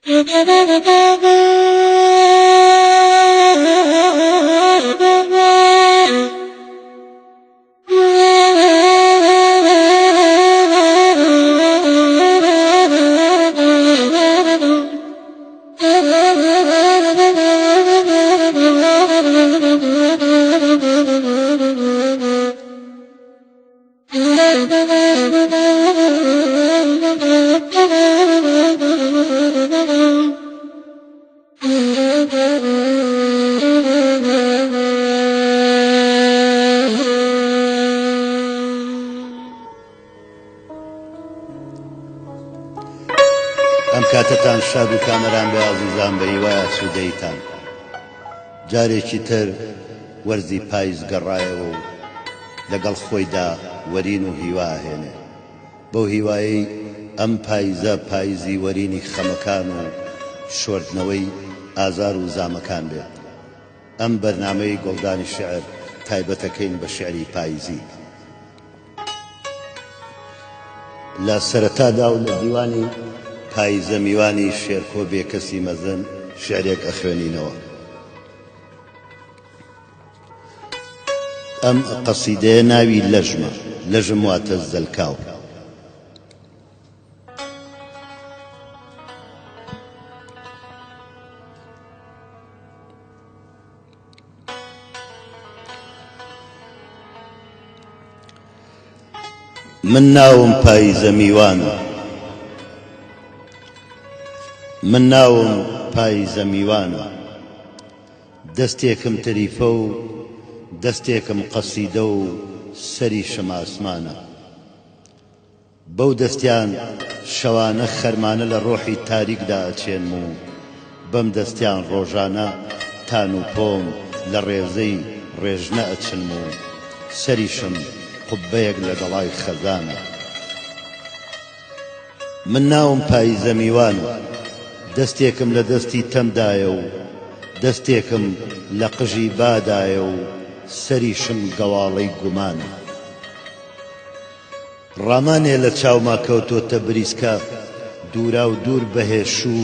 ئەم کاتتان شاد و کامەران بێ ئازیزان بە هیوایە سوودەیتان جارێکی تر وەرزی پاییز گەڕایەوە و لەگەڵ خۆیدا وەرین و هیوا هێنێ بەو هیوایی ئەم پاییزە پاییزی وەرینی خەمەکان و شۆردنەوەی ئازار و زامەکان بێت ئەم بەرنامەی گۆڵدانی شێعر تایبەتەکەین بە شێعری پاییزی لە سەرەتادا و لە دیوانی پاییزە میوانی شێرکۆ بێکەسی مەزن شێعرێک ئەخوێنینەوە ئەم قەسیدەیە ناوی لەژمە لەژم واتە زەلکاو من ناوم پاییزە میوانە من ناوم پاییزە میوانە دەستێکم تەریفە و دەستێکم قەسیدە و سەریشم ئاسمانە بەو دەستیان شەوانە خەرمانە لە ڕۆحی تاریکدا ئەچێنم و بەم دەستیان ڕۆژانە تان و پۆم لە ڕێزەی ڕێژنە ئەچنم و سەریشم قوبەیەک لە گەڵای خەزانە من ناوم پاییزە میوانە دەستێکم لە دەستی تەمدایە و دەستێکم لە قژی بادایە و سەریشم گەواڵەی گومانە ڕامانێ لە چاوما کەوتۆتە بریسکە دوورا و دوور بەهێش و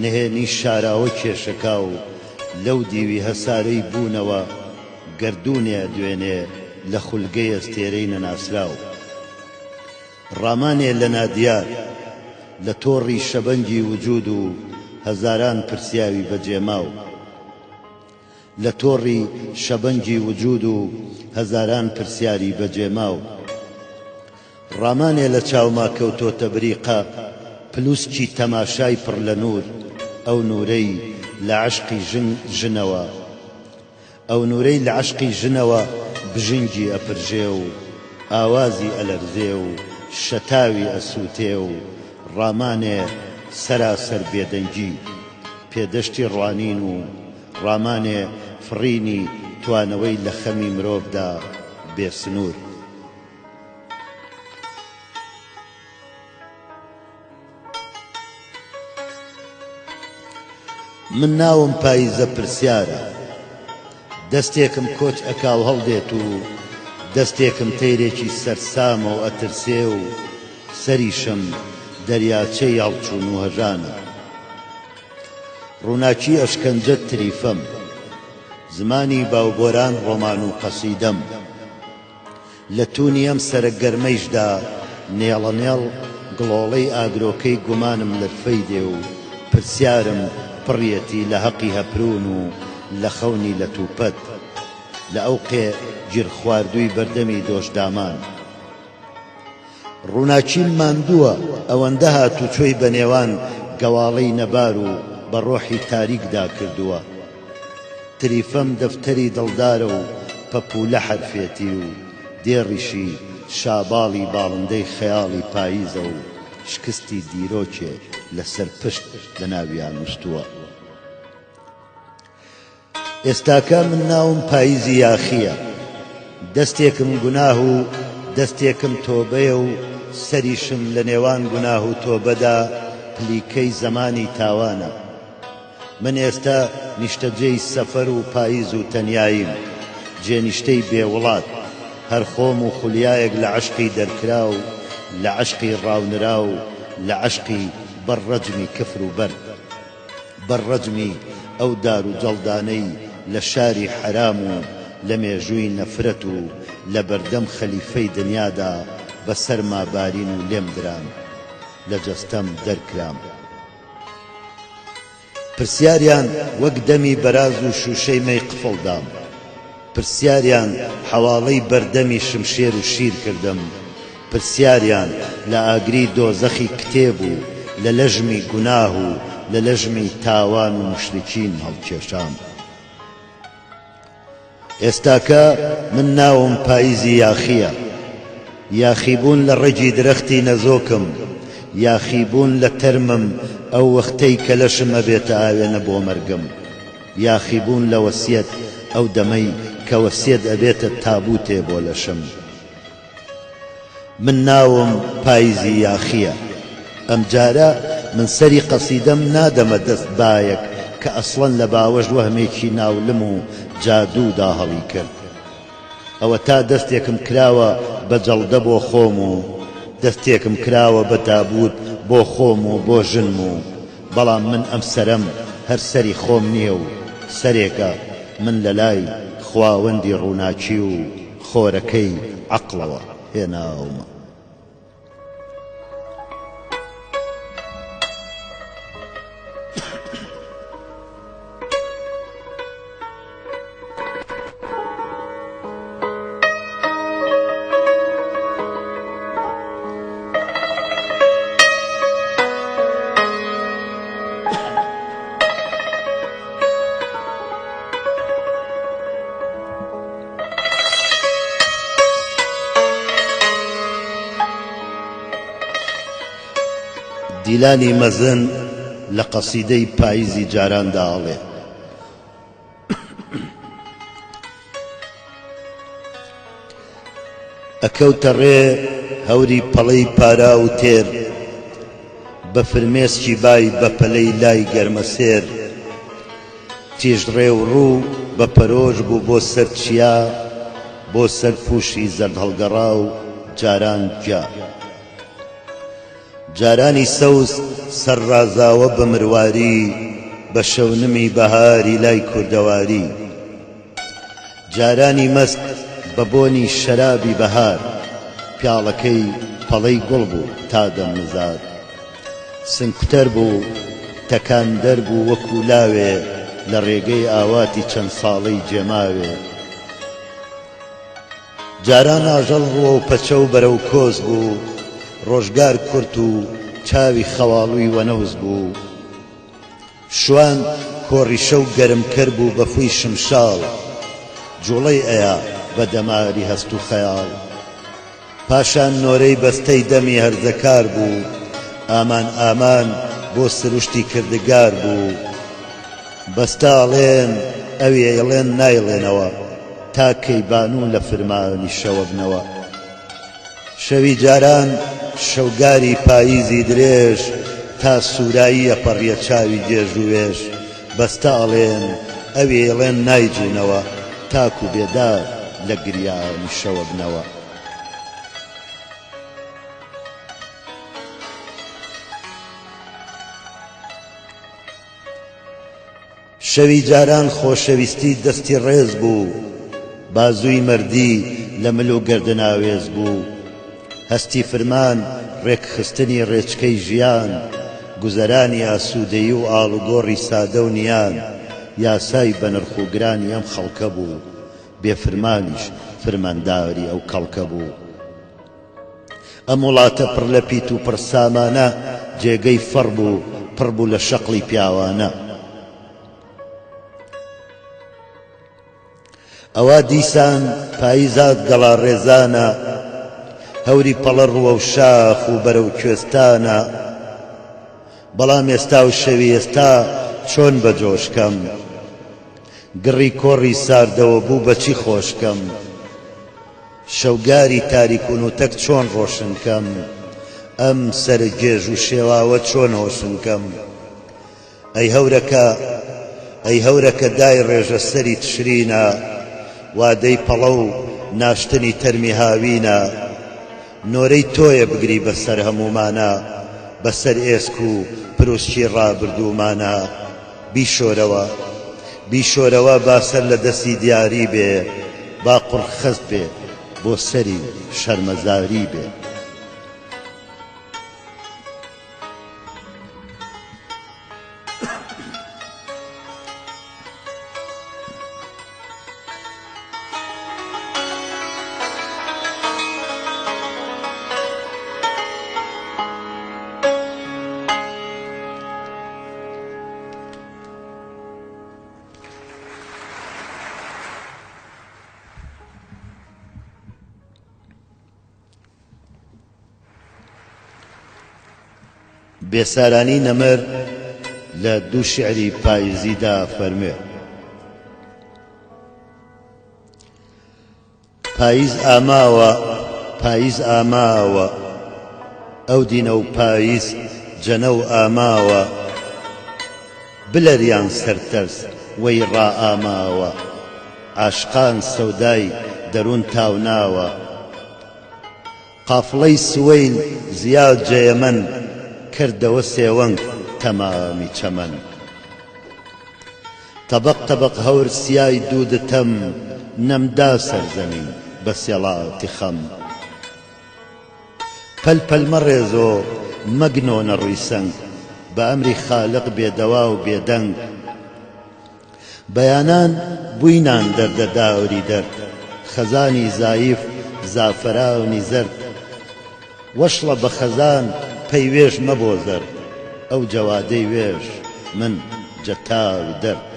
نهێنی شاراوە کێشەکا و لەو دیوی هەسارەی بوونەوە گەردوونێ دوێنێ لە خولگەی ئەستێرەی نەناسراو ڕامانێ لە نادیار لە تۆڕی شەبەنگی وجود و هەزاران پرسیاوی بەجێماو لە تۆڕی شەبەنگی وجود و هەزاران پرسیاری بەجێماو ڕامانێ لە چاوما کەوتۆتە بریقە پلوسکی تەماشای پڕ لە نور ئەو نورەی لە عەشقی ژنەوە ئەو نورەی لە عەشقی ژنەوە بژنگی ئەپرژێ و ئاوازی ئەلەرزێ و شەتاوی ئەسووتێ و ڕامانێ سەراسەر بێدەنگی پێدەشتی ڕوانین و ڕامانێ فڕینی توانەوەی لە خەمی مرۆڤدا بێسنوور من ناوم پاییزە پرسیارە دەستێکم کۆچ ئەکاو هەڵدێت و دەستێکم تەیرێکی سەرسامە و ئەترسێ و سەریشم دەریاچەی هەڵچوون و هەژانە ڕووناکی ئەشکەنجە تریفەم زمانی باوبۆران ڕۆمان و قەسیدەم لە توونی ئەم سەرگەرمەیشدا نێڵەنێڵ گڵۆڵەی ئاگرۆکەی گومانم لەرفەی دێ و پرسیارم پڕیەتی لە حەقی هەپرون و لە خەونی لە تووپەت لە ئەوقێ گیر خواردووی بەردەمی دۆشدامان ڕووناچیم ماندووە ئەوەندە هاتوچۆی بە نێوان گەواڵەی نەبار و بە ڕۆحی تاریکدا کردووە تریفەم دەفتەری دڵدارە و پەپوولە حەرفێتی و دێڕیشی شاباڵی باڵندەی خەیاڵی پاییزە و شکستی دیرۆکێ لەسەر پشت لە ناویان وستووە ئێستاکە من ناوم پاییزی یاخیە دەستێکم گوناه و دەستێکم تۆبەیە و سەریشم لە نێوان گوناه و تۆبەدا پلیکەی زەمانی تاوانە من ئێستا نیشتەجێی سەفەر و پاییز و تەنیاییم جێنیشتەی بێوڵات هەر خۆم و خولیایەک لە عەشقی دەرکرا و لە عەشقی ڕاونرا و لە عەشقی بەڕەجمی کفر و بەرد بەڕەجمی ئەو دار و جەڵدانەی لە شاری حەرام و لە مێژووی نەفرەت و لە بەردەم خەلیفەی دنیادا بەسەرما بارین و لێم درام لە جەستەم دەرکرام. پرسیاریان وەک دەمی بەراز و شوشەی مەی قفڵدام، پرسیاریان حەواڵەی بەردەمی شمشێر و شیر کردم، پرسیاریان لە ئاگری دۆزەخی کتێب و لە لەژمی گوناه و لە لەژمی تاوان و مشرکین هەڵکێشام. ئێستاکە من ناوم پاییزی یاخیە، یاخیبوون لە ڕێجی درەختی نەزۆکم، یاخیبوون لە تەرمم ئەو وەختەی کە لەشم ئەبێتە ئاوێنە بۆ مەرگم، یاخیبوون لە وەسیەت ئەو دەمەی کە وەسیەت ئەبێتە تابوتێ بۆ لەشم. من ناوم پاییزی یاخیە، ئەم جارە من سەری قەسیدەم نادەمە دەست بایەک کە ئەسڵەن لە باوەش وەهمێکی ناولم و جادوودا هەڵی کرد. ئەوە تا دەستێکم کراوە بە جەڵدە بۆ خۆم و دەستێکم کراوە بە تابوت بۆ خۆم و بۆ ژنم و بەڵام من ئەم سەرم هەر سەری خۆم نییە و سەرێکە من لە لای خواوەندی ڕووناچی و خۆرەکەی عەقڵەوە هێناومە. دیلانی مەزن لە قەسیدەی پاییزی جاراندا ئەڵێ: ئەکەوتە ڕێ هەوری پەڵەی پارا و تێر، بە فرمێسکی بای بە پەلەی لای گەرمەسێر، تیژڕێ و ڕوو بە پەرۆژ بوو بۆ سەر چیا، بۆ سەر پوشی زەرد هەڵگەڕا و جاران جا، جارانی سەوز سەرڕازاوە بە مرواری، بە شەونمی بەهاری لای کوردەواری، جارانی مەست بە بۆنی شەرابی بەهار، پیاڵەکەی پەڵەی گوڵ بوو تا دەمنزاد، سنگکوتەر بوو تەکاندەر بوو وەکو لاوێ، لە ڕێگەی ئاواتی چەند ساڵەی جێماوێ، جاران ئاژەڵ ڕووە و پەچە و بەرەو کۆز بوو، ڕۆژگار کورت و چاوی خەواڵووی وەنەوز بوو، شوان کۆڕی شەو گەرمکەر بوو بە فووی شمشاڵ، جوڵەی ئەیا بە دەماری هەست و خەیاڵ، پاشان نۆرەی بەستەی دەمی هەرزەکار بوو، ئامان ئامان بۆ سروشتی کردگار بوو، بەستە ئەڵێن ئەوێ ئەڵێن نایڵێنەوە، تا کەیبانوو لە فرمانی شەوە بنەوە، شەوی جاران شەوگاری پاییزی درێژ، تا سوورایی ئەپەڕیە چاوی جێژوێش، بەستە ئەڵێن ئەوێ ئەڵێن نایجوونەوە، تاکو بێدار لە گریانی شەوە بنەوە. شەوی جاران خۆشەویستی دەستی ڕێز بوو، بازووی مەردی لە مل و گەردناوێز بوو، هەستی فرمان ڕێکخستنی ڕێچکەی ژیان، گوزەرانی ئاسوودەیی و ئاڵوگۆڕی سادە و نیان، یاسای بەنرخ و گرانی ئەم خەڵکە بوو، بێفرمانیش فرمانداری ئەو کەڵکە بوو. ئەم وڵاتە پڕ لە پیت و پڕ سامانە، جێگەی فەڕ بوو پڕ بوو لە شەقڵی پیاوانە، ئەوا دیسان پاییزات گەڵا ڕێزانە، هەوری پەڵە ڕووە و شاخ و بەرەو کوێستانە، بەڵام ئێستا و شەوی ئێستا چۆن بەجۆشکەم، گڕی کۆڕی ساردەوە بوو بەچی خۆشکەم، شەوگاری تاریک و نوتەک چۆن ڕۆشنکەم، ئەم سەرگێژ و شێواوە چۆن هۆشنکەم. ئەی هەورەکە دای ڕێژە سەری تشرینە، وادەی پەڵە و ناشتنی تەرمی هاوینە، نۆرەی تۆیە بگری بەسەر هەمومانە، بەسەر ئێسک و پرۆسکی ڕابردوومانە، بیشۆرەوە با سەر لە دەستی دیاری بێ با قوڕخەست بێ بۆ سەری شەرمەزاری بێ بێسارانی نەمەر لە دوو شعری پاییزیدا فەرموێ پاییز ئاماوە ئەو دینە و پاییز جەنە و ئاماوە بلەریان سەرتەرس وەی ڕائاماوە عاشقان سەودای دەروون تاوناوە قافڵەی سوەیل زیاد جەیەمەن کردەوە سێوەنگ تەمامی چەمەن تەبەق هەور سیای دوودتەم نەمدا سەرزەمین بە سێڵاتی خەم پەلپەل مەڕێزۆ مەگنۆنە ڕووی سەنگ بە ئەمری خالق بێدەوا و بێدەنگ بەیانان بووینان دەردەداوری دەرد خەزانی زایف زافەراونی زەرد وەشڵە بە خەزان پەی وێژ مەبۆ زەرد ئەو جەوادەی وێژ من جەتاوی دەرد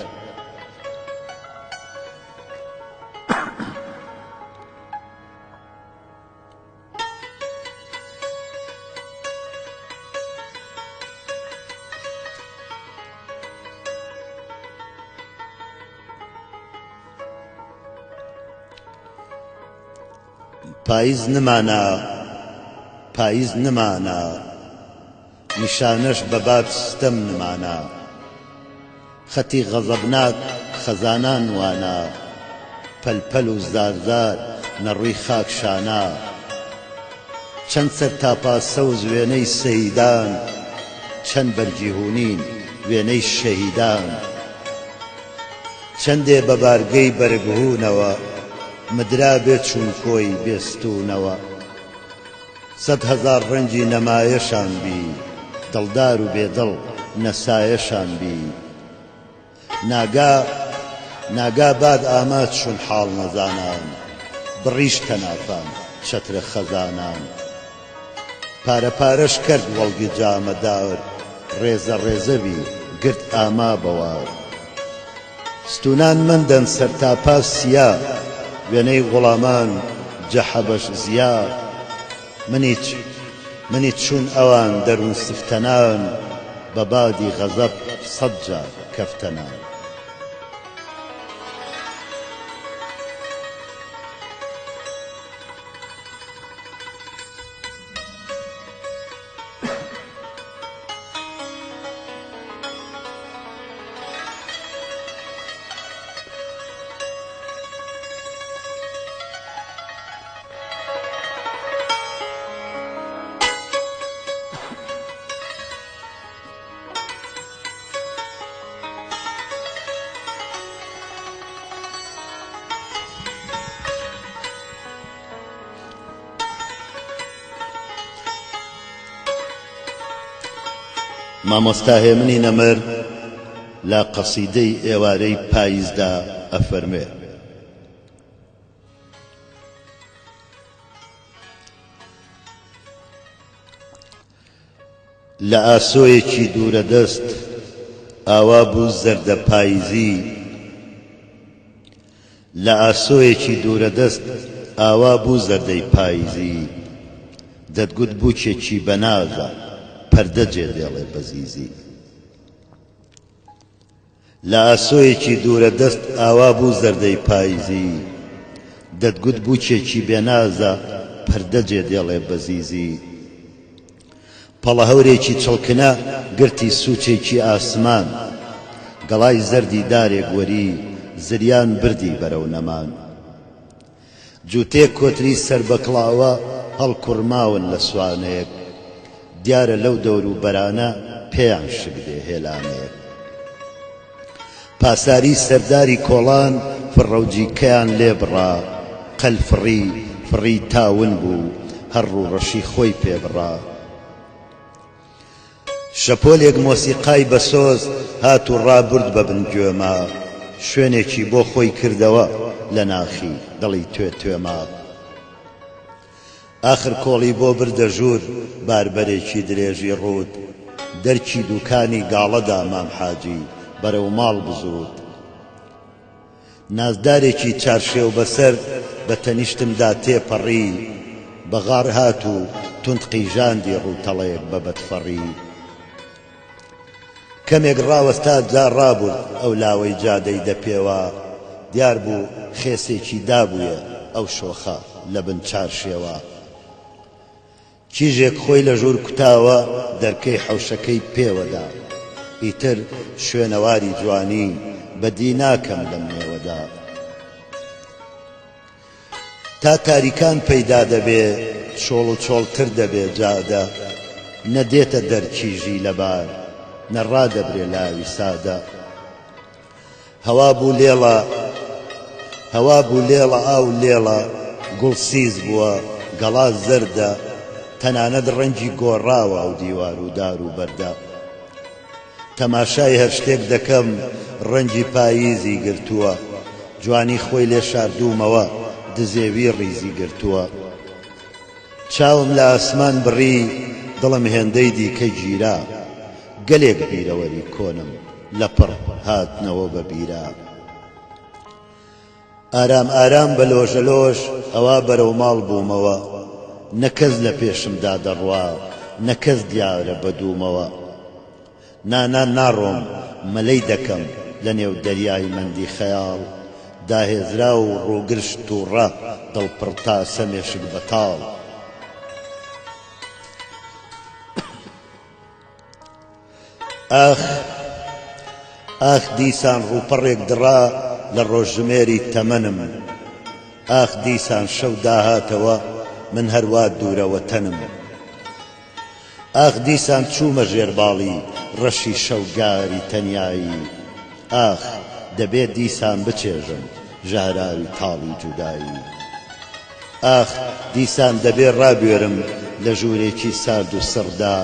پاییز نمانە نیشانەش بە باب ستەم نمانە خەتی غەزەبناک خەزانان وانە پەلپەل و زارزار نەڕووی خاک شانە چەند سەر تاپاسە و وێنەی سەیدان چەند بەرجیهونین وێنەی شەهیدان چەندێ بە بارگەی بەرگهوونەوە مدرا بێت چون کۆی بێستوونەوە سەد هەزار ڕەنجی نەمایەشان بی دڵدار و بێدڵ نەسایەشان بی ناگا باد ئاماد چون حاڵ نەزانان بڕیش تەنافان چەترە خەزانان پارەپارەش کرد وەڵگی جامەدار ڕێزە ڕێزەبی گرت ئاما بەوار ستونان مندەن سەرتاپا سیا وێنەی غوڵامان جەحەبەش زیا منیت چون ئەوان دەروون سفتەنان بە بادی غەزەب سەد جار کەفتەنان مامۆستا هێمنی نەمەر لە قەسیدەی ئێوارەی پاییزدا ئەفەرمێ لە ئاسۆیەکی دوورە دەست ئاوا بوو زەردە پاییزی لە ئاسۆیەکی دوورە دەست ئاوا بوو زەردەی پاییزی دەتگوت بووکێکی بەنازە پەردە جێدێڵێ بەزیزی لە ئاسۆیەکی دوورە دەست ئاوا بوو زەردەی پاییزی دەتگوت بووکێکی بێنازە پەردە جێدێڵێ بەزیزی پەڵە هەورێکی چڵکنە گرتی سوچێکی ئاسمان گەڵای زەردی دارێک وەری زریان بردی بەرەو نەمان جووتێک کۆتری سەر بە کڵاوە هەڵکوڕماون لە سوانەیەک دیارە لەو دەور و بەرانە پێیان شک دێ هێلانەیەک پاساری سەرداری کۆڵان فڕەوجیکەیان لێبڕا قەل فڕی تاون بوو هەر ڕوو ڕەشی خۆی پێبڕا شەپۆلێک مۆسیقای بەسۆز هات و ڕابرد بە بنگوێما شوێنێکی بۆ خۆی کردەوە لە ناخی دڵی توێما ئاخر کۆڵی بۆ بردە ژوور باربەرێکی درێژی ڕوود دەرکی دووکانی گاڵەدا مام حاجی بەرەو ماڵ بزود نازدارێکی چارشێو بەسەر بە تەنیشتمدا تێپەڕی بەغار هات و تند قیژاندی ڕووتەڵێک بە بەدفەڕی کەمێک ڕاوەستا جا ڕابوو ئەو لاوەی جادەی دەپێوە دیار بوو خێسێکی دابوویە ئەو شۆخە لە بن چارشێوە کیژێک خۆی لە ژوور کوتاوە دەرکەی حەوشەکەی پێوەدا ئیتر شوێنەواری جوانی بەدی ناکەم لەم نێوەدا تا تاریکان پەیدا دەبێ شۆڵ و چۆڵتر دەبێ جادە نەدێتە دەرکیژی لەبار نەڕادەبرێ لاوی سادە هەوا بوو لێڵە ئاو لێڵە گوڵ سیز بووە گەڵا زەردە تەنانەت ڕەنگی گۆڕاوە ئەو دیوار و دار و بەردە تەماشای هەر شتێک دەکەم ڕەنگی پاییزی گرتووە جوانی خۆی لێ شاردوومەوە دزێوی ڕیزی گرتووە چاوم لە ئاسمان بڕی دڵم هێندەی دیکە گیرا گەلێک بیرەوەری کۆنم لە پڕ هاتنەوە بە بیرا ئارام ئارام بە لۆژەلۆژ ئەوا بەرەو ماڵ بوومەوە نەکەس لە پێشمدا دەڕوا نەکەس دیارە بەدوومەوە نانان ناڕۆم مەلەی دەکەم لە نێو دەریای مەندی خەیاڵ داهێزرا و ڕووگرشت تووڕە دڵپڕتا سەمێشک بەتاڵ ئاخ دیسان ڕووپەڕێک دڕا لە ڕۆژژمێری تەمەنم ئاخ دیسان شەو داهاتەوە من هەروە دوورەوە تەنم ئاخ دیسان چوومە ژێرباڵی ڕەشی شەوگاری تەنیایی ئاخ دەبێت دیسان بچێژم ژاراوی تاڵی جودایی ئاخ دیسان دەبێت ڕابێرم لە ژوورێکی سارد و سڕدا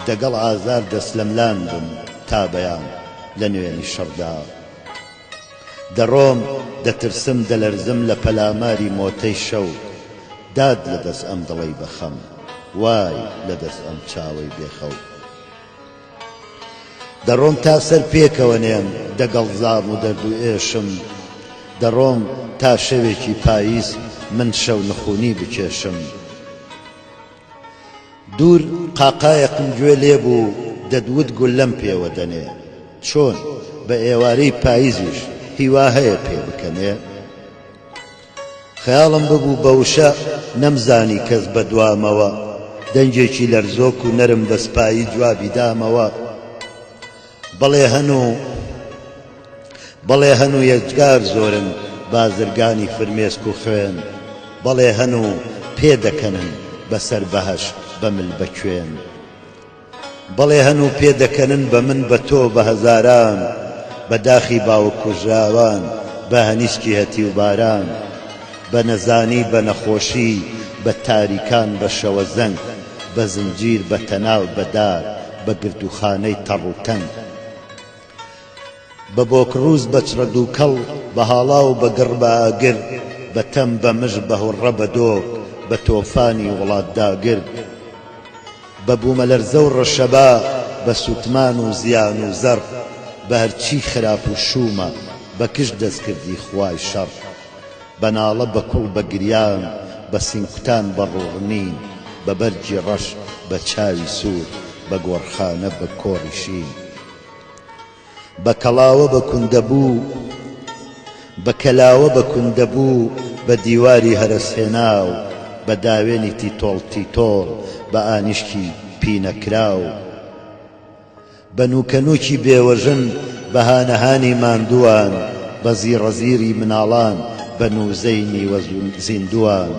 دەگەڵ ئازار دەسلەملان بم تا بەیان لە نوێنی شەڕدا دەڕۆم دەترسم دەلەرزم لە پەلاماری مۆتەی شەو داد لە دەست ئەم دڵەی بەخەم وای لە دەست ئەم چاوەی بێخەو دەڕۆم تا سەر پێکەوە نێم دەگەڵ زام و دەرد و ئێشم دەڕۆم تا شەوێکی پاییز من شەو نخوونی بکێشم دوور قاقایەقم گوێ لێبوو دەدوت گول لەم پێوە دەنێ چۆن بە ئێوارەی پاییزیش هیوا هەیە پێ بکەنێ خەیاڵم ببوو بەوشە نەمزانی کەس بەدوامەوە دەنجێکی لەرزۆک و نەرم بەسپایی جوابی دامەوە بەڵێ هەنوو یەکجار زۆرن بازرگانی فرمێسک و خوێن بەڵێ هەنوو پێدەکەنن بەسەر بەهەش بەمل بەکوێن بەڵێ هەنوو پێدەکەنن بە من بە تۆ بە هەزاران بە داخی باوکوژاوان بە هەنیسکی هەتی و باران بە نەزانی بە نەخۆشی بە تاریکان بە شەوە زەنگ بە زنجیر بە تەناو بەدار بە گردوخانەی تەڕ و تەنگ بە بۆکڕووز بە چرەد و کەڵ بە هاڵا و بە گڕ بە ئاگر بە تەم بە مژ بە هوڕە بە دۆک بە تۆفانی وڵات داگر بە بوومەلەرزە و ڕەشەبا بە سوتمان و زیان و زەڕ بە هەرچی خراپ و شومە بە کشت دەستکردی خوای شەڕ بە ناڵە بە کوڵ بە گریان بە سینکوتان بە ڕوغنین بە بەرگی ڕەش بە چاوی سوور بە گۆڕخانە بە کۆڕی شین بە کەڵاوە بە کوندەبوو بە کەلاوە بە کوندەبوو بە دیواری هەرسهێناو بە داوێنی تیتۆڵ بە ئانیشکی پینەکراو بە نوکەنووکی بێوەژن بە هانەهانی ماندووان بە زیڕەزیری مناڵان بە نووزەی نیوە زیندوان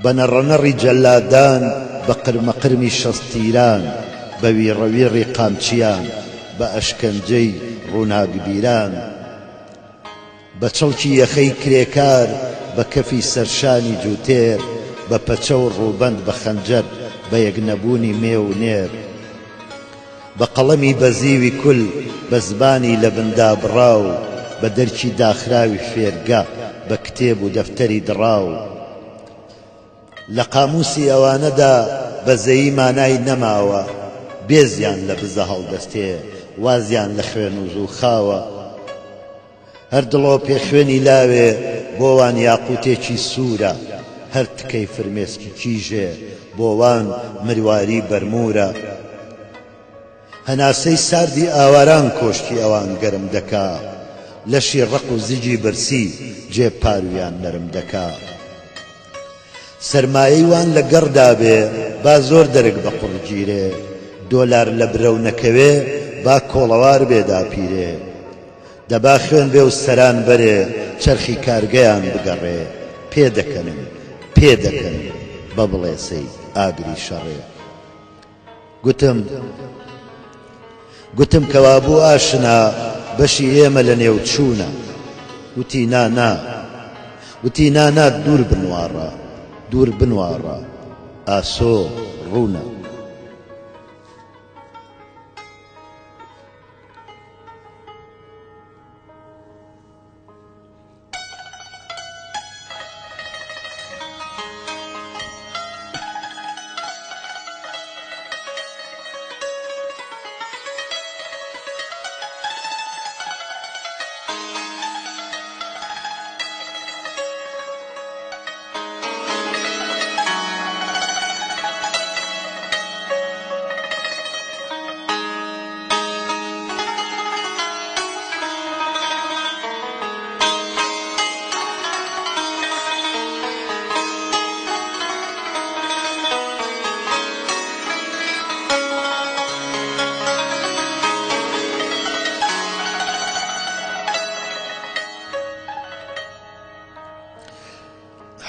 بە نەڕەنەڕی جەلادان بە قرمەقرمی شەستیران بە ویڕەویڕی قامچیان بە ئەشکەنجەی ڕووناکبیران بە چڵکی یەخەی کرێکار بە کەفی سەرشانی جووتێر بە پەچە و ڕووبەند بە خەنجەر بە یەکنەبوونی مێ و نێر بە قەڵەمی بەزیوی کول بە زبانی لە بندا بڕاو بە دەرکی داخراوی فێرگا بە کتێب و دەفتەری دڕاو لە قاموسی ئەوانەدا بەزەیی مانای نەماوە بێزیان لە بزە هەڵدەستێ وازیان لە خوێن و زوو خاوە هەر دڵۆ پێ خوێنی لاوێ بۆوان یاقوتێکی سوورە هەر تکەی فرمێسکی کیژێ بۆوان مرواری بەرمورە هەناسەی ساردی ئاواران کۆشتی ئەوان گەرم دەکا لەشی ڕق و زیجی برسی جێ پارویان نەرم دەکا سەرمایەی وان لە گەڕدا بێ با زۆر دەرگ بە قوڕگیرێ دۆلار لە برەو نەکەوێ با کۆڵەوار بێدا پیرێ دەبا خوێن بێ و سەران بەرێ چەرخی کارگەیان بگەڕێ پێ دەکەن بە بڵێسەی ئاگری شەڕێ گوتم کەوا بوو ئاشنا بەشی ئێمە لە نێو چوونە وتی نانا دوور بنوارە ئاسۆ ڕوونە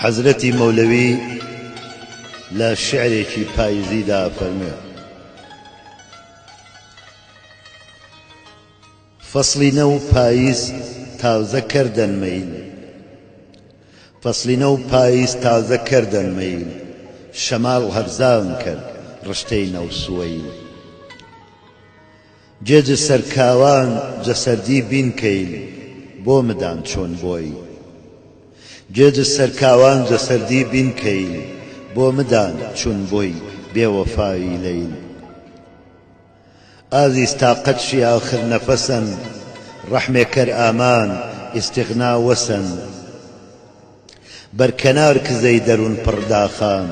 حەزرەتی مەولەوی لە شعرێکی پاییزیدا فەرمووە فەسڵی نەو پاییز تازە کردن میل فەسڵی نەو پاییز تازە کردن میل شەماڵ هەرزان کرد ڕشتەی نەو سوەیل جێج سەرکاوان جەسەردی بین کەیل بۆ مدان چۆن بۆی جێج سەرکاوان جەسەردی بین کەیل بۆ مدان چون بۆی بێوەفایی لەیل ئازیز تاقەتشی ئاخر نەفەسەن ڕەحمێ کەر ئامان ئیستیغنا وەسەن بەرکەنار کزەی دەروون پڕداخان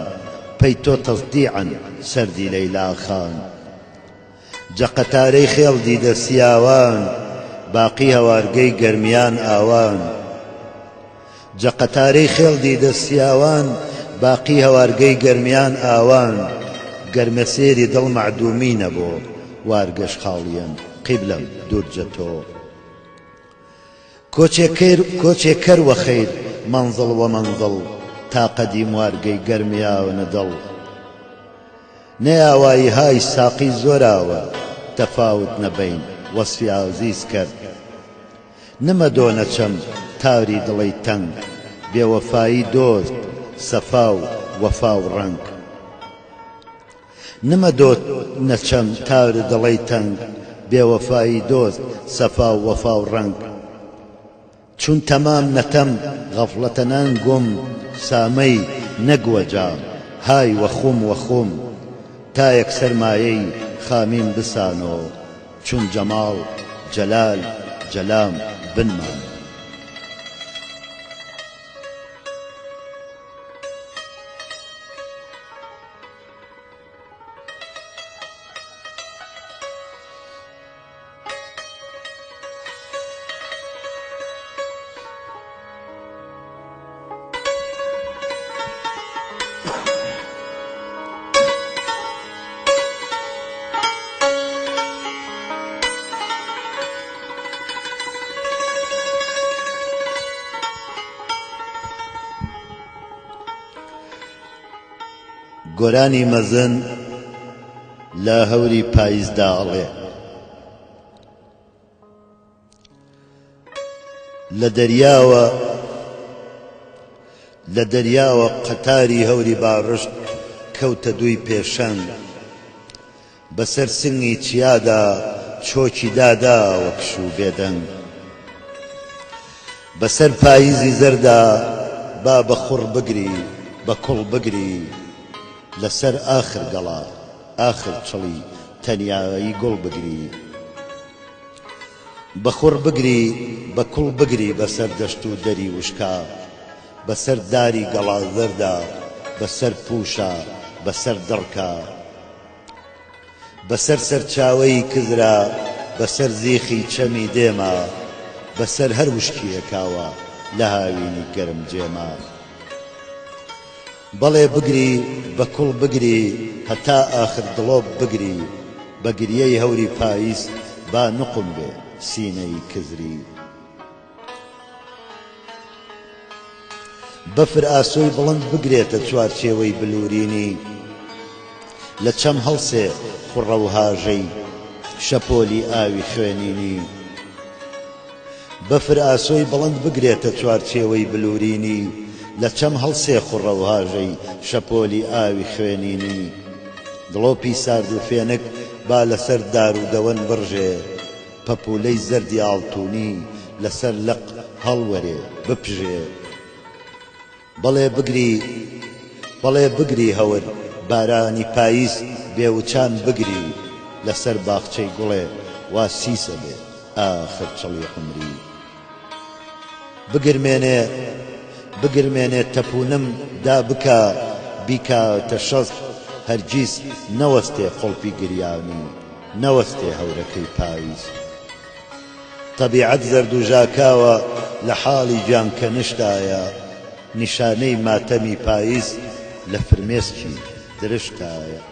پەی تۆ تەزدیعەن سەردی لەیلا خان جەقەتارەی خێڵ دیدە سیاوان باقی هەوارگەی گەرمیان ئاوان جەقەتارەی خێڵ دیدە سیاوان باقی هەوارگەی گەرمیان ئاوان گەرمەسێری دڵ مەعدومی نەبوو وارگەش خاڵیەن قیبلەم دوورجە تۆ کۆچێکەر وەخەیر منزڵ وە منزڵ تا قەدیم وارگەی گەرمیاونە دڵ نەیاوایی های ساقی زۆراوە تەفاوت نەبەین وەسفی ئازیز کرد نمە دۆ نەچەم تاوری دڵی تەنگ بێوەفایی دۆست سەفا و وەفا و ڕەنگ نمە دۆ نەچەم تاوری دڵی تەنگ بێوەفایی دۆست سەفا و وەفا و ڕەنگ چون تەمام نەتەم غەفڵەتە نانگۆم سامەی نەگوەجا های وەخوم تا یەک سەرمایەی خامیم بسانۆ چون جەماڵ جەلال جەلام بنمان گۆرانی مەزن لە هەوری پاییزدا ئەڵێ لە دەریاوە قەتاری هەوری باڕشت کەوتە دووی پێشەنگ بەسەر سنگی چیادا چۆکی دادا وەک شوو بێدەنگ بەسەر پاییزی زەردا با بە خوڕ بگری بە کوڵ بگری لەسەر ئاخر گەڵا ئاخر چڵی تەنیایی گوڵ بگری بە خوڕ بگری بە کوڵ بگری بەسەر دەشت و دەری وشکا بەسەر داری گەڵا زەردا بەسەر پوشە بەسەر دڕکە بەسەر سەرچاوەی کزرا بەسەر زیخی چەمی دێمە بەسەر هەر وشکیەکاوە لە هاوینی گەرم جێمە بەڵێ بگری بە کوڵ بگری هەتا ئاخر دڵۆب بگری بە گریەی هەوری پاییز با نقم بێ سینەی کزری بەفر ئاسۆی بڵند بگرێتە چوارچێوەی بلورینی لە چەم هەڵسێ خوڕە و هاژەی شەپۆلی ئاوی خوێنینی بەفر ئاسۆی بڵند بگرێتە چوارچێوەی بلورینی لە چەم هەڵسێ خوڕە و هاژەی شەپۆلی ئاوی خوێنینی دڵۆپی سارد و فێنک با لەسەر دار و دەوەن بڕژێ پەپولەی زەردی ئاڵتوونی لەسەر لەق هەڵوەرێ بپژێ بەڵێ بگری هەور بارانی پاییز بێوچان بگری لەسەر باخچەی گوڵێ وا سیسە بێ ئاخر چڵی عمری بگرمێنێ تەپونم دا بکە بیکاتە شەست هەرگیز نەوەستێ خۆڵپی گریانی نەوەستێ هەورەکەی پاییز طەبیعەت زەرد و ژاکاوە لە حاڵی گیان کە نیشتایە نیشانەی ماتەمی پاییز لە فرمێسکی درشتایە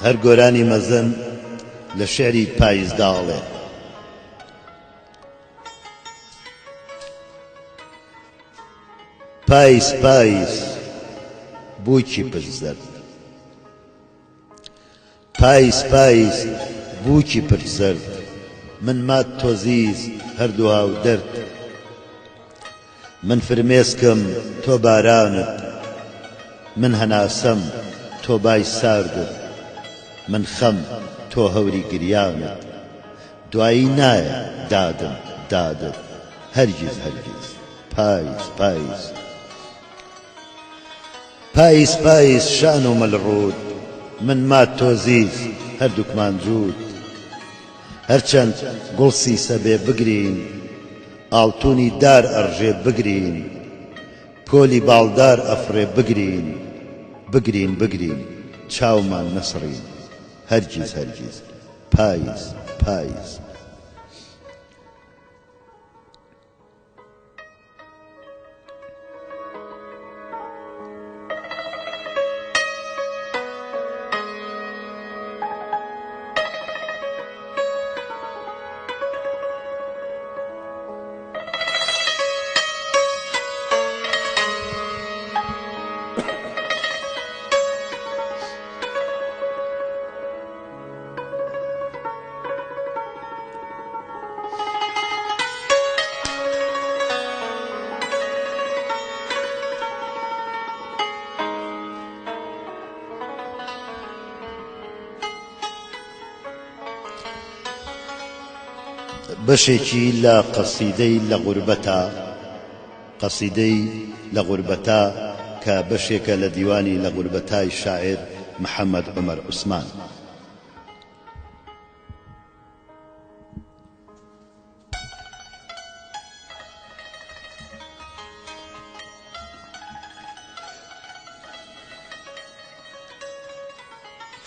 هەر گۆرانی مەزن لە شێعری پاییزداڵێ پاییز پاییز بووکی پرزەرد پاییز پاییز بووکی پرزەرد من مات تۆزیز هەردوو هاو دەرد من فرمێسکم تۆ بارانت من هەناسەم تۆ بای ساردت من خەم تۆ هەوری گریانت دوایی نایە دادم دادت هەرگیز هەرگیز پاییز پاییز پاییز پاییز شان و مەلڕود من مات تۆزیز هەردووکمان جووت هەرچەند گوڵسی سەبێ بگرین ئاڵتوونی دار ئەڕژێ بگرین پۆلی باڵدار ئەفڕێ بگرین بگرین بگرین چاومان نەسڕین هەرگیز هەرگیز پاییز پاییز بەشێکی لە قەسیدەی لە غوربەتە کە بەشێکە لە دیوانی لە غوربەتای شاعر محەممەد عومەر عوسمان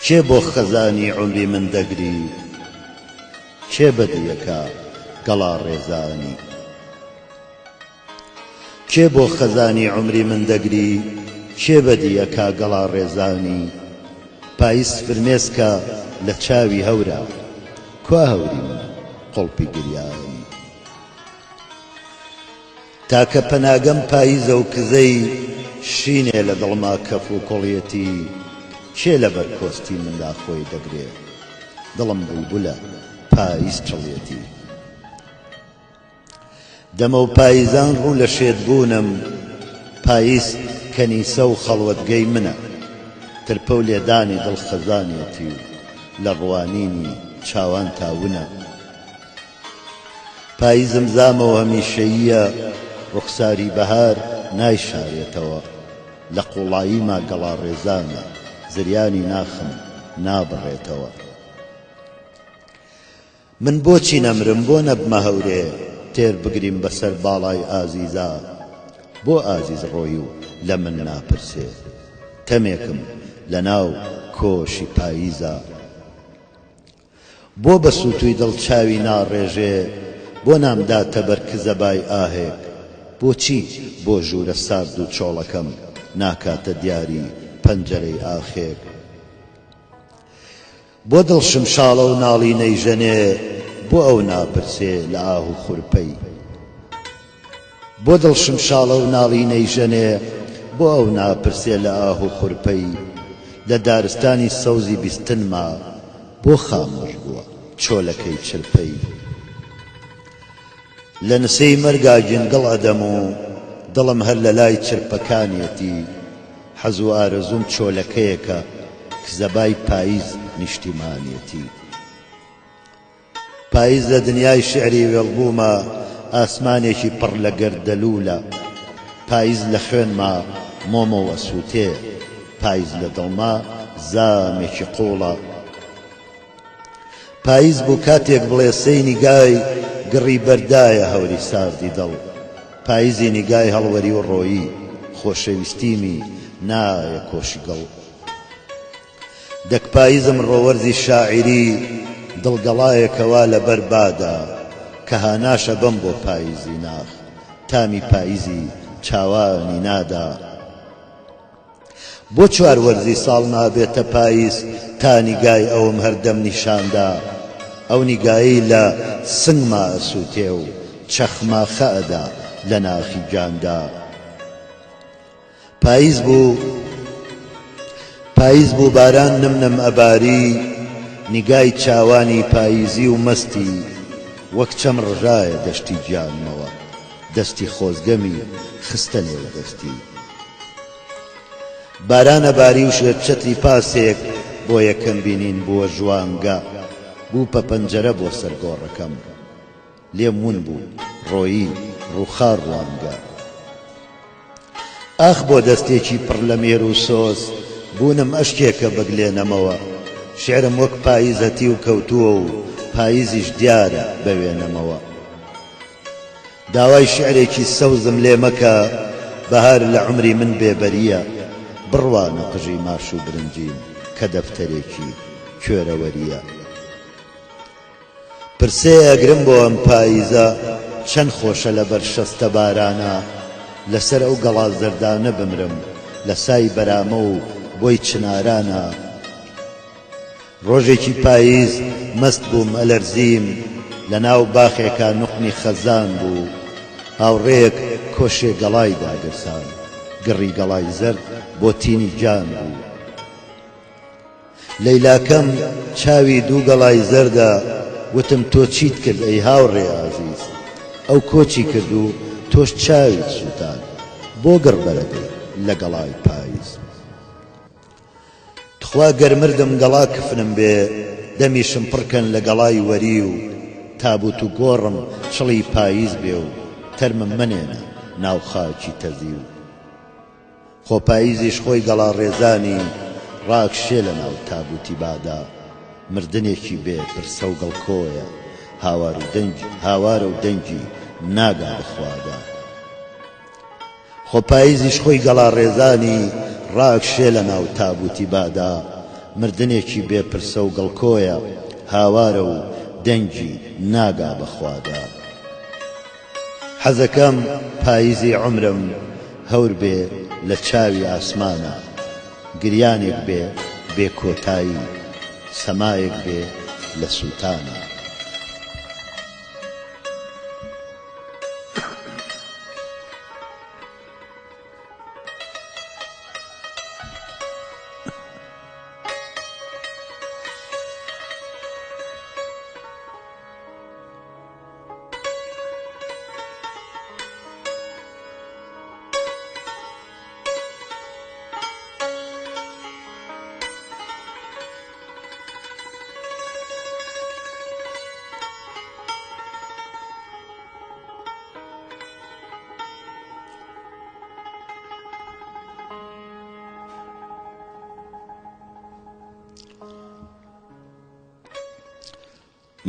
کێ بۆ خەزانی عومری من دەگری کێ بەدیەکە گەڵا ڕێزانی کێ بۆ خەزانی عمری من دەگری کێ بەدیەکا گەڵا ڕێزانی پاییز فرمێسکە لە چاوی هەورە کوا هەوری من قوڵپی گریایی تاکە پەناگەم پاییزە و کزەی شینێ لە دڵما کەف و کۆڵیەتی کێ لەبەر کۆستی مندا خۆی دەگرێ دڵم بولبولە پاییز چڵێتی دەمە و پاییزان ڕوو لە شێتبوونم پاییز کەنیسە و خەڵوەتگەی منە ترپە و لێدانی دڵ خەزانێتی و لە ڕوانینی چاوان تاونە پاییزم زامەوە هەمیشەییە ڕوخساری بەهار نایشارێتەوە لە قوڵاییما گەڵا ڕێزانە زریانی ناخم نابڕێتەوە من بۆچی نەمرم بۆ نەبمە هەورێ تێر بگریم بەسەر باڵای ئازیزا بۆ ئازیز ڕۆی و لە من ناپرسێ تەمێکم لە ناو کۆشی پاییزە بۆ بە سووتوی دڵچاوی ناڕێژێ بۆ نامداتە بەرکزە بای ئاهێک بۆچی بۆ ژوورە سارد و چۆڵەکەم ناکاتە دیاری پەنجەرەی ئاخێک بۆ دڵشم شاڵە و ناڵی نەیژەنێ بۆ ئەو ناپرسێ لە ئاه و خورپەی بۆ دڵشم شاڵە و ناڵی نەیژەنێ بۆ ئەو ناپرسێ لە ئاه و خورپەی لە دارستانی سەوزی بیستنما بۆ خامۆش بووە چۆلەکەی چرپەی لە نسەی مەرگا جنگڵ ئەدەم و دڵم هەر لە لای چرپەکانێتی حەز و ئارەزوم چۆلەکەیەکە کزەبای پاییز نیشتیمانێتی پاییز لە دنیای شعری وێڵبوومە ئاسمانێکی پڕ لە گەردەلوولە پاییز لە خوێنما مۆمەوە سووتێ پاییز لە دڵما زامێکی قوڵە پاییز بوو کاتێک بڵێ سەی نیگای گڕی بەردایە هەوری ساردی دڵ پاییزی نیگای هەڵوەری و ڕۆیی خۆشەویستیمی نایە کۆشی گەڵ دەک پاییزم ڕۆوەرزی شاعری دڵگەڵایەکەوا لەبەر بادا کە هاناشە بەم بۆ پاییزی ناخ تامی پاییزی چاوانی نادا بۆ چوار وەرزی ساڵ نابێتە پاییز تا نیگای ئەوم هەردەم نیشاندا ئەو نیگایی لە سنگما ئەسووتێ و چەخما خەئەدا لە ناخی جاندا پاییز بوو باران نمنم ئەباری نیگای چاوانی پاییزی و مەستی وەک چەم ڕژایە دەشتی گیانمەوە دەستی خۆزگەمی خستە نێوە دەستی بارانە باری و شێرچەتری پاسێک بۆ یەکەم بینین بووە ژوانگە بوو پە پەنجەرە بۆ سەرگۆڕەکەم لێم ون بوو ڕۆیی ڕووخار ڕوانگە ئاخ بۆ دەستێکی پڕ لە مێر و سۆز بوونم ئەشکێکە بەگلێنەمەوە شعرم وەک پاییز هەتی و کەوتووە و پاییزیش دیارە بەوێنەمەوە داوای شعرێکی سەوزم لێ مەکە بەهار لە عمری من بێبەریە بڕوانە قژی ماش و برنجیم کە دەفتەرێکی کوێرەوەریە پرسێ ئەگرم بۆ ئەم پاییزە چەند خۆشە لەبەر شەستە بارانە لەسەر ئەو گەڵا زەردانە بمرم لە سای بەرامە و بۆی چنارانە ڕۆژێکی پاییز مەست بووم ئەلەرزیم لە ناو باخێکا نوقمی خەزان بوو هاوڕێیەک کۆشێ گەڵای داگرسان گڕی گەڵای زەرد بۆ تینی جان بوو لەیلاکەم چاوی دوو گەڵای زەردە وتم تۆ چیت کرد ئەی هاوڕێ ئازیز ئەو کۆچی کرد و تۆش چاویت سووتان بۆ گڕبەرەکە لە گەڵای پاییز تخوا گەرمردم گەڵا کفنم بێ دەمیشم پڕکەن لە گەڵای وەری و تابوت و گۆڕم چڵی پاییز بێ و تەرمم منێنە ناو خاکی تەزی و خۆ پاییزیش خۆی گەڵا ڕێزانی ڕاکشێ لە ناو تابوتی بادا مردنێکی بێ پرسە و گەڵکۆیە هاوارە و دەنگی ناگا بخوادا خۆ پاییزیش خۆی گەڵا ڕێزانی ڕاکشێ لە ناو تابوتی بادا مردنێکی بێ پرسە و گەڵکۆیە هاوارە و دەنگی ناگا بەخوادا حەزەکەم پاییزی عمرم هەور بێ لە چاوی ئاسمانە، گریانێک بێ بێ کۆتایی، سەمایەک بێ لە سووتانە.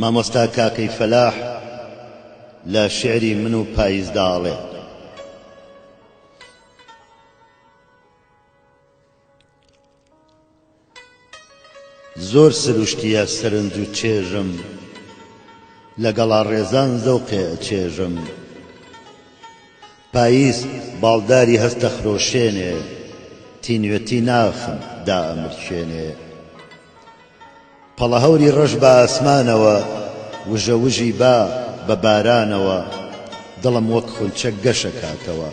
مامۆستا کاکەی فەلاح لە شعری من و پاییزدا ئەڵێ: زۆر سروشتیە سەرنج و چێژم، لەگەڵا ڕێزان زەوقێ ئەچێژم، پاییز باڵداری هەستە خرۆشێنێ، تینوێتی ناخم دا ئەمرچێنێ، پەڵە هەوری ڕەش بە ئاسمانەوە، وژەوژی با بە بارانەوە، دڵم وەک خولچە گەشە کاتەوە،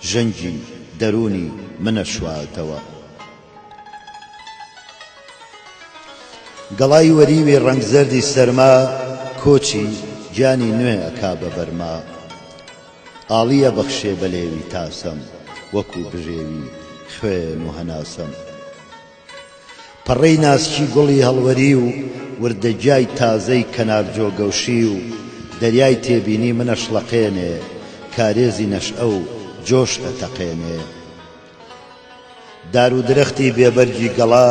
ژەنگی دەرونی منە شواتەوە. گەڵای وەریوی ڕەنگ زەردی سەرما، کۆچی گیانی نوێ ئەکا بە بەرما، ئاڵیە بەخشێ بە لێوی تاسەم، وەکو بژێوی خوێن و هەناسەم. پەڕەی ناسکی گوڵی هەڵوەری و وردەجای تازەی کەنار جۆگەوشی و دەریای تێبینی منە شڵەقێنێ، کارێزی نەشئە و جۆش ئەتەقێنێ. دار و درەختی بێبەرگی گەڵا،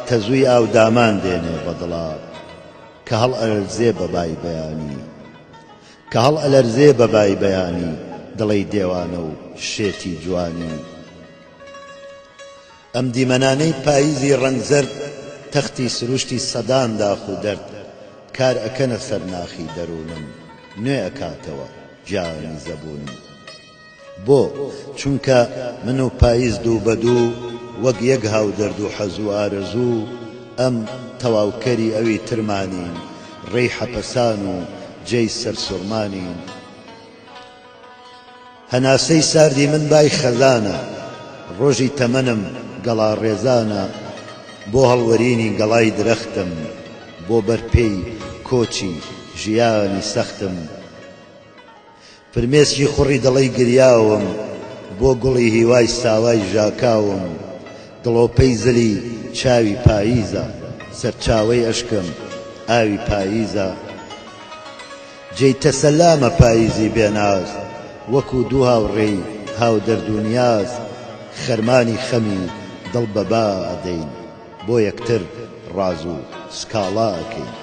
تەزووی ئاودامان دێنێ بەدڵا، کە هەڵ ئەلەرزێ بەبای بەیانی، کە هەڵ ئەلەرزێ بەبای بەیانی، دڵەی دێوانە و شێتی جوانی. ئەم دیمەنانەی پاییزی ڕەنگزەرد، تەختی سروشتی سەدان داخ و دەرد، کار ئەکەنە سەرناخی دەروونم، نوێ ئەکاتەوە گیانی زەبوونم. بۆ چونکە من و پاییز دوو بە دوو، وەک یەک هاو دەرد و حەز و ئارەزوو، ئەم تەواوکەری ئەوی ترمانین، ڕێی حەپەسان و جێی سەرسوڕمانین. هەناسەی ساردی من بای خەزانە، ڕۆژی تەمەنم گەڵا ڕێزانە، بۆ هەڵوەرینی گەڵای درەختم، بۆ بەرپێی کۆچی ژیانی سەختم. فرمێسکی خوڕی دڵەی گریاوم، بۆ گوڵی هیوای ساوای ژاکاوم، دڵۆپەی زلی چاوی پاییزە، سەرچاوەی ئەشکم ئاوی پاییزە. جێی تەسەلامە پاییزی بێناز، وەکو دوو هاوڕێی هاو دەرد و نیاز، خەرمانی خەمی دڵ بەبا ئەدەین، بۆ یەکتر ڕاز و سکاڵا ئەکەین.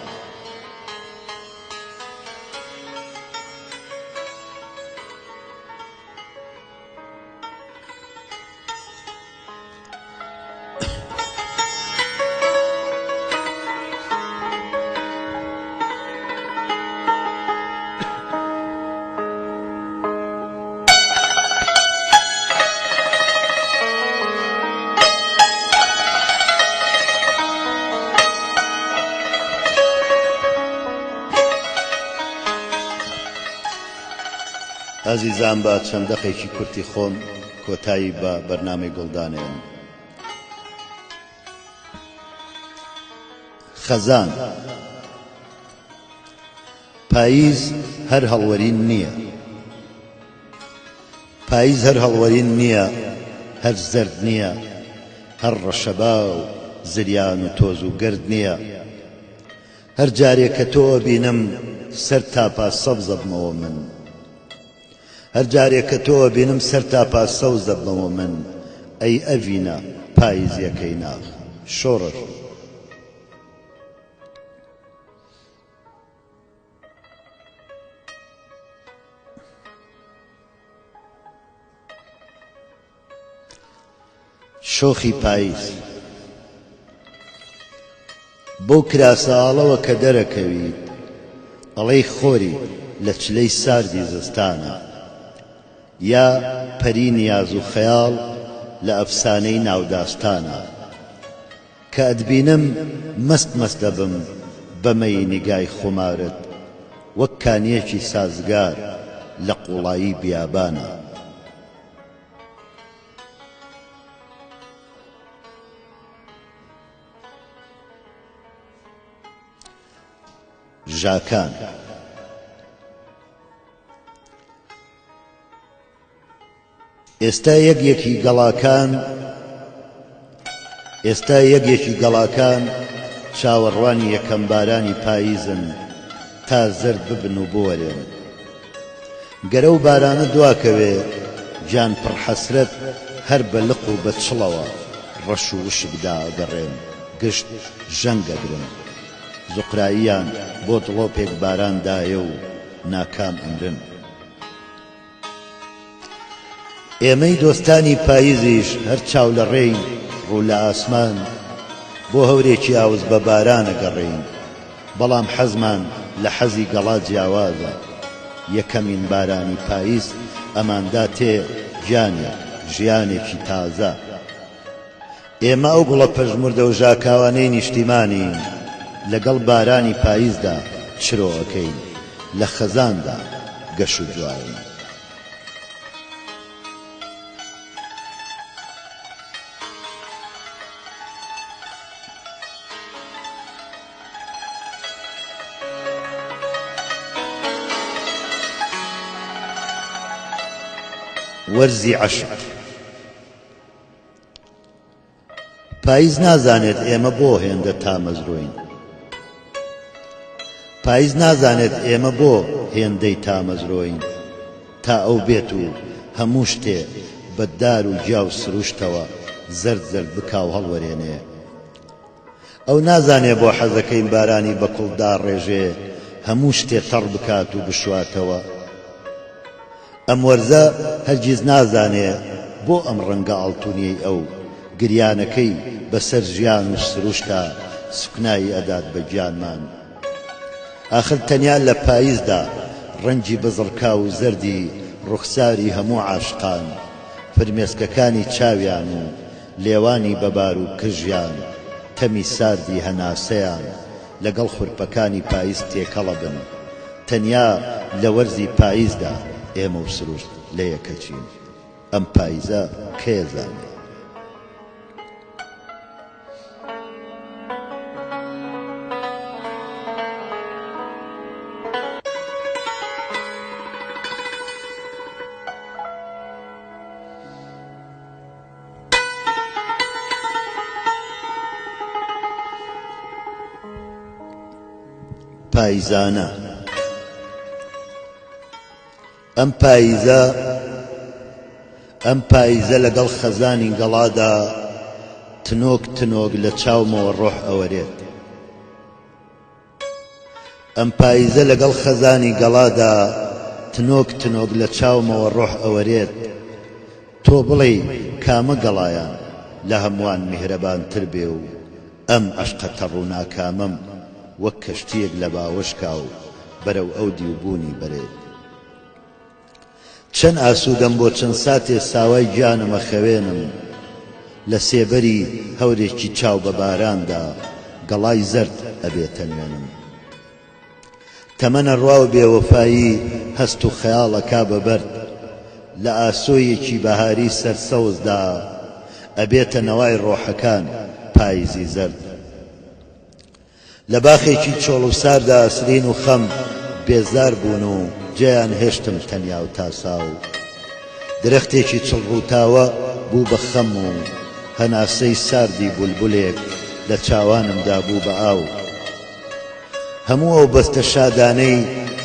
ئازیزان بە چەند دەقێکی کورتی خۆم کۆتایی بە بەرنامەی گوڵدانێن. خەزان پاییز هەر هەڵوەرین نییە، پاییز هەر هەڵوەرین نییە، هەر زەرد نییە، هەر ڕەشەبا و زریان و تۆز و گرد نییە. هەر جارێک کە تۆ بینم سەر تاپا سەوز دەبمەوە من، هەر جارێک کە تۆ بینم سەر تاپا سەوز دەبمەوە من. ئەی ئەڤینە پاییزیەکەی ناخ شۆڕش. شۆخی پاییز بۆ کراساڵەوە کە دەرەکەویت، ئەڵەی خۆری لە چلەی ساردی زستانە، یا پەری نیاز و خەیاڵ لە ئەفسانەی ناوداستانە کە ئەتبینم مەست مەست دەبم بەمەی نیگای خۆمارت وەک کانیەکی سازگار لە قوڵایی بیابانە. ژاکان ئێستا یەکێکی گەڵاکان چاوەڕوانی یەکەم بارانی پاییزن تا زرد ببن و بۆرێن. گەرە و بارانە دواکەوێ جان پڕ حەسرەت هەر بە لق و بە چڵەوە ڕەش و وشکدا ئەگەڕێن گشت ژەنگەگرن. زوقراییان بۆ دڵۆپێک باران دایە و ناکام ئەمرن. ئێمەی دۆستانی پاییزیش هەر چاو لە ڕێی ڕوو لە ئاسمان بۆ هەورێکی ئاوز بە بارانە گەڕێین، بەڵام حەزمان لە حەزی گەڵا جیاوازە. یەکەمین بارانی پاییز ئەماندا تێ گیانێک ژیانێکی تازە. ئێمە ئەو گوڵە پەژموردە و ژاکاوانەی نیشتیمانین، لەگەڵ بارانی پاییزدا چرۆەکەین، لە خەزاندا گەش و جوارین. وەرزی عەشق. پاییز نازانێت ئێمە بۆ هێندە تا مەزرۆین، پاییز نازانێت ئێمە بۆ هێندەی تا مەزرۆین، تا ئەو بێت و هەموو شتێ بەددار و گیا و سروشتەوە زەرد زەرد بکا و هەڵوەرێنێ. ئەو نازانێ بۆ حەزەکەی بارانی بە کوڵدا ڕێژێ هەموو شتێ تەڕ بکات و بشواتەوە. ئەم وەرزە هەرگیز نازانێ بۆ ئەم ڕەنگە ئاڵتونیەی ئەو گریانەکەی بەسەر ژیان و سروشتا سوکنایی ئەدات بە گیانمان. ئاخر تەنیا لە پاییزدا ڕەنگی بزڕکا و زەردی ڕوخساری هەموو عاشقان، فرمێسکەکانی چاویان و لێوانی بەبار و کژیان، تەمی ساردی هەناسەیان لەگەڵ خورپەکانی پاییز تێکەڵە بن. تەنیا لە وەرزی پاییزدا ئێمە و سروشت لە یەکەچین. ئەم پاییزە کێزانێ؟ پاییزانە. ئەم پاییزە لەگەڵ خەزانی گەڵادا تنۆک تنۆک لە چاومەوە ڕۆح ئەوەرێت. ئەم پاییزە لەگەڵ خەزانی گەڵادا تنۆک تنۆک لە چاومەوە ڕۆح ئەوەرێت. تۆ بڵێ کامە گەڵایان لە هەمووان میهرەبانتر بێ و ئەم عەشقەتە ڕووناکامەم وەک کەشتیەک لە باوەشکا و بەرەو ئەو دیوبوونی بەرێت. چەند ئاسوودەم بۆ چەند ساتێ ساوای گیانمە خەوێنم، لە سێبەری هەورێکی چاو بە باراندا گەڵای زەرد ئەبێتە نوێنم. تەمەنە ڕوا و بێوەفایی هەست و خەیاڵەکا بەبەرد، لە ئاسۆیەکی بەهاری سەرسەوزدا ئەبێتە نەوای ڕۆحەکان پاییزی زەرد. لە باخێکی چۆڵ و ساردا ئەسرین و خەم بێزار بوون و جێیان هێشتم تەنیا و تاسا و درەختێکی چڵڕووتاوە بوو بە خەم و هەناسەی ساردی بولبولێک لە چاوانمدا بوو بە ئاو. هەموو ئەو بەستە شادانەی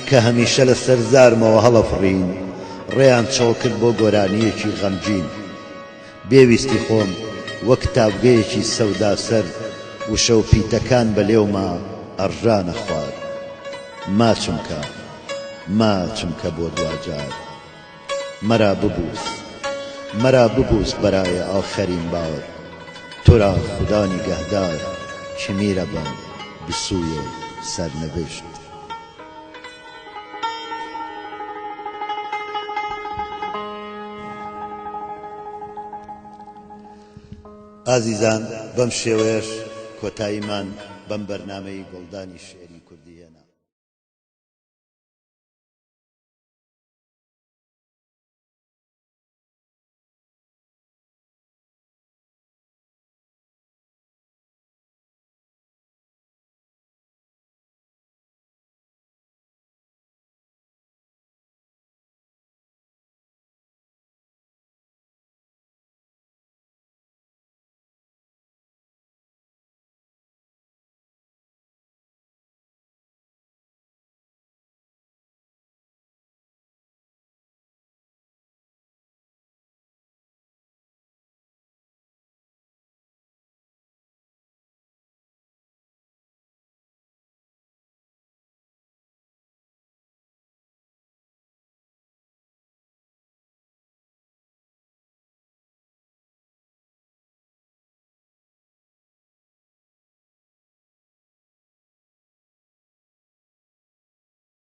کە هەمیشە لە سەر زارمەوە هەڵەفڕین ڕێیان چۆڵ کرد بۆ گۆرانیەکی غەمگین. بێویستی خۆم وەک تابگەیەکی سەودا سەر وشە و پیتەکان بەلێوما ئەڕژانە خوارد. ماچمکە بۆ دوجار. مەرا ببووس بەرایە ئاخەرین باوەر. تۆرا خودا نیگەهدار چ میرە بم بسوویە سەرنەوشت. ئازیزان بەم شێوەیەش کۆتاییمان بەم بەرنامەی گوڵدانی شێ